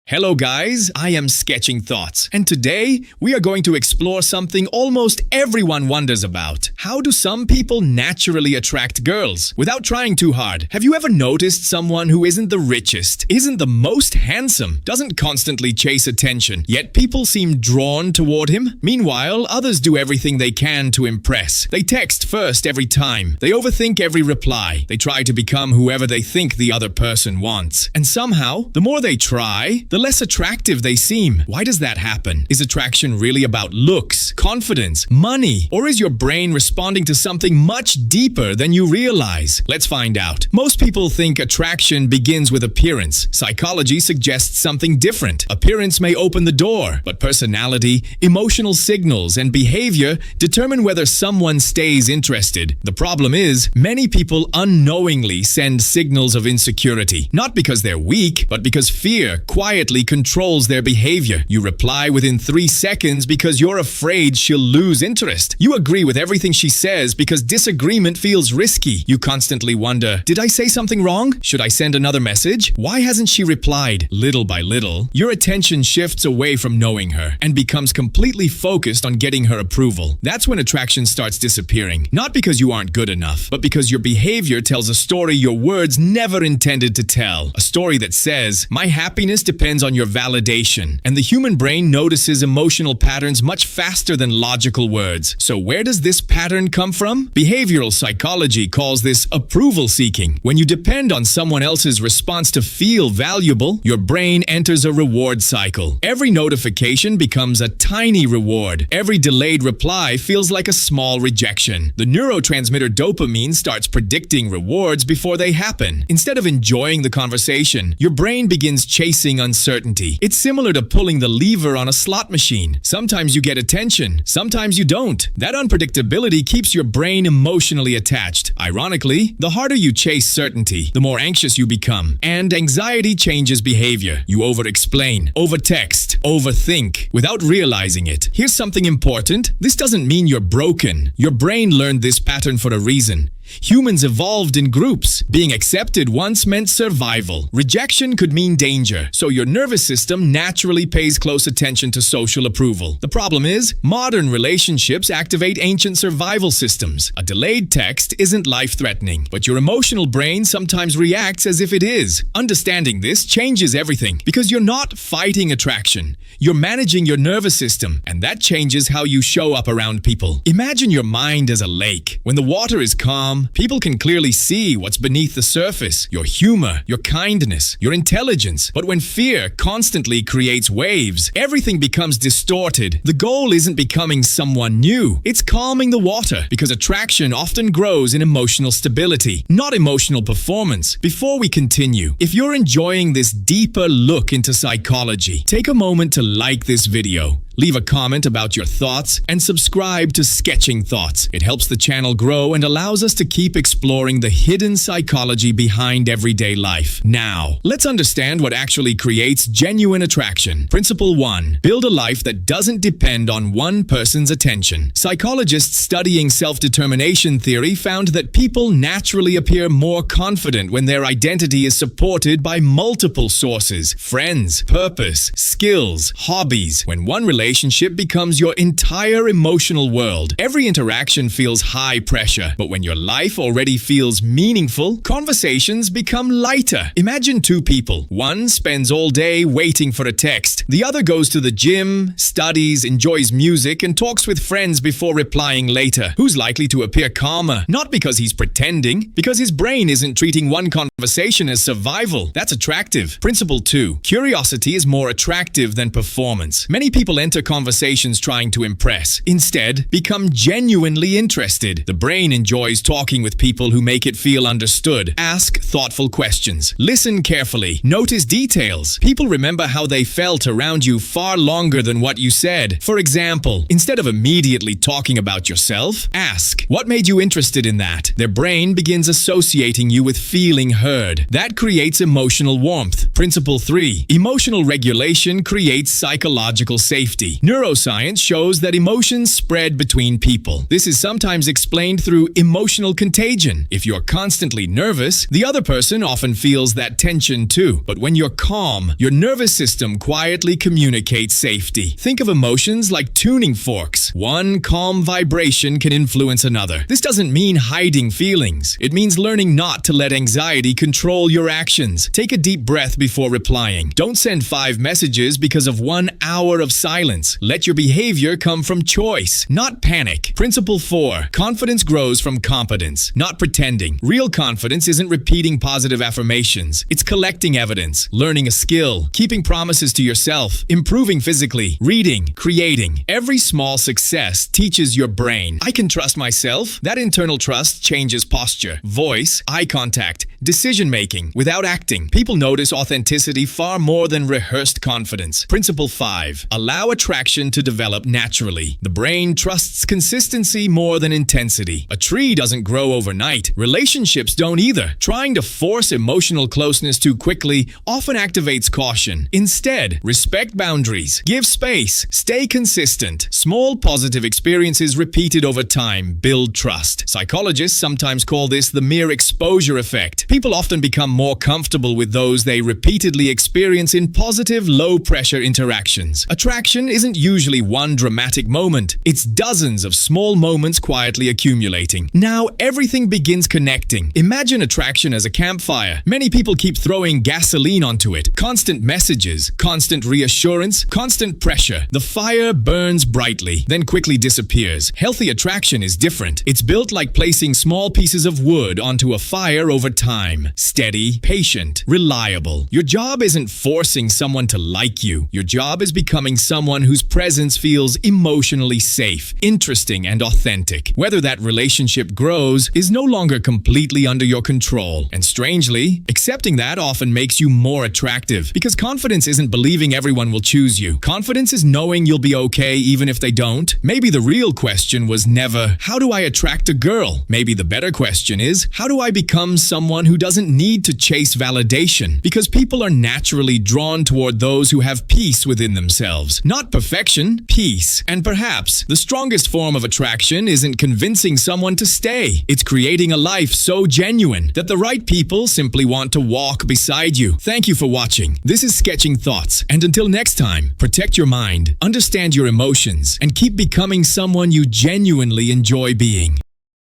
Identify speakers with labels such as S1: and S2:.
S1: Hello guys, I am Sketching Thoughts, and today we are going to explore something almost everyone wonders about. How do some people naturally attract girls without trying too hard? Have you ever noticed someone who isn't the richest, isn't the most handsome, doesn't constantly chase attention, yet people seem drawn toward him? Meanwhile, others do everything they can to impress. They text first every time. They overthink every reply. They try to become whoever they think the other person wants. And somehow, the more they try, the less attractive they seem. Why does that happen? Is attraction really about looks, confidence, money, or is your brain responding to something much deeper than you realize? Let's find out. Most people think attraction begins with appearance. Psychology suggests something different. Appearance may open the door, but personality, emotional signals, and behavior determine whether someone stays interested. The problem is, many people unknowingly send signals of insecurity, not because they're weak, but because fear quietly controls their behavior. You reply within 3 seconds because you're afraid she'll lose interest. You agree with everything she says because disagreement feels risky. You constantly wonder, did I say something wrong? Should I send another message? Why hasn't she replied? Little by little, your attention shifts away from knowing her and becomes completely focused on getting her approval. That's when attraction starts disappearing. Not because you aren't good enough, but because your behavior tells a story your words never intended to tell. A story that says, my happiness depends on your validation, and the human brain notices emotional patterns much faster than logical words. So where does this pattern come from? Behavioral psychology calls this approval seeking. When you depend on someone else's response to feel valuable, your brain enters a reward cycle. Every notification becomes a tiny reward. Every delayed reply feels like a small rejection. The neurotransmitter dopamine starts predicting rewards before they happen. Instead of enjoying the conversation, your brain begins chasing uncertainty. It's similar to pulling the lever on a slot machine. Sometimes you get attention, sometimes you don't. That unpredictability keeps your brain emotionally attached. Ironically, the harder you chase certainty, the more anxious you become. And anxiety changes behavior. You over-explain, over-text, overthink, without realizing it. Here's something important. This doesn't mean you're broken. Your brain learned this pattern for a reason. Humans evolved in groups. Being accepted once meant survival. Rejection could mean danger, so your nervous system naturally pays close attention to social approval. The problem is, modern relationships activate ancient survival systems. A delayed text isn't life-threatening, but your emotional brain sometimes reacts as if it is. Understanding this changes everything, because you're not fighting attraction. You're managing your nervous system, and that changes how you show up around people. Imagine your mind as a lake. When the water is calm, people can clearly see what's beneath the surface, your humor, your kindness, your intelligence. But when fear constantly creates waves, everything becomes distorted. The goal isn't becoming someone new, it's calming the water, because attraction often grows in emotional stability, not emotional performance. Before we continue, if you're enjoying this deeper look into psychology, take a moment to like this video. Leave a comment about your thoughts and subscribe to Sketching Thoughts. It helps the channel grow and allows us to keep exploring the hidden psychology behind everyday life. Now, let's understand what actually creates genuine attraction. Principle 1. Build a life that doesn't depend on one person's attention. Psychologists studying self-determination theory found that people naturally appear more confident when their identity is supported by multiple sources: friends, purpose, skills, hobbies. When one relationship becomes your entire emotional world, every interaction feels high pressure. But when your life already feels meaningful, conversations become lighter. Imagine two people. One spends all day waiting for a text. The other goes to the gym, studies, enjoys music, and talks with friends before replying later. Who's likely to appear calmer? Not because he's pretending, because his brain isn't treating one conversation as survival. That's attractive. Principle 2. Curiosity is more attractive than performance. Many people enter conversations trying to impress. Instead, become genuinely interested. The brain enjoys talking with people who make it feel understood. Ask thoughtful questions. Listen carefully. Notice details. People remember how they felt around you far longer than what you said. For example, instead of immediately talking about yourself, ask, "What made you interested in that?" Their brain begins associating you with feeling heard. That creates emotional warmth. Principle 3. Emotional regulation creates psychological safety. Neuroscience shows that emotions spread between people. This is sometimes explained through emotional contagion. If you're constantly nervous, the other person often feels that tension too. But when you're calm, your nervous system quietly communicates safety. Think of emotions like tuning forks. One calm vibration can influence another. This doesn't mean hiding feelings. It means learning not to let anxiety control your actions. Take a deep breath before replying. Don't send 5 messages because of 1 hour of silence. Let your behavior come from choice, not panic. Principle 4. Confidence grows from competence, not pretending. Real confidence isn't repeating positive affirmations. It's collecting evidence, learning a skill, keeping promises to yourself, improving physically, reading, creating. Every small success teaches your brain, "I can trust myself." That internal trust changes posture, voice, eye contact, decision-making without acting. People notice authenticity far more than rehearsed confidence. Principle 5. Allow attraction to develop naturally. The brain trusts consistency more than intensity. A tree doesn't grow overnight. Relationships don't either. Trying to force emotional closeness too quickly often activates caution. Instead, respect boundaries, give space, stay consistent. Small positive experiences repeated over time build trust. Psychologists sometimes call this the mere exposure effect. People often become more comfortable with those they repeatedly experience in positive, low-pressure interactions. Attraction isn't usually one dramatic moment. It's dozens of small moments quietly accumulating. Now, everything begins connecting. Imagine attraction as a campfire. Many people keep throwing gasoline onto it. Constant messages, constant reassurance, constant pressure. The fire burns brightly, then quickly disappears. Healthy attraction is different. It's built like placing small pieces of wood onto a fire over time. Steady, patient, reliable. Your job isn't forcing someone to like you. Your job is becoming someone whose presence feels emotionally safe, interesting, and authentic. Whether that relationship grows is no longer completely under your control. And strangely, accepting that often makes you more attractive. Because confidence isn't believing everyone will choose you. Confidence is knowing you'll be okay even if they don't. Maybe the real question was never, "How do I attract a girl?" Maybe the better question is, "How do I become someone who doesn't need to chase validation?" Because people are naturally drawn toward those who have peace within themselves. Not perfection, peace. And perhaps the strongest form of attraction isn't convincing someone to stay. It's creating a life so genuine that the right people simply want to walk beside you. Thank you for watching. This is Sketching Thoughts. And until next time, protect your mind, understand your emotions, and keep becoming someone you genuinely enjoy being.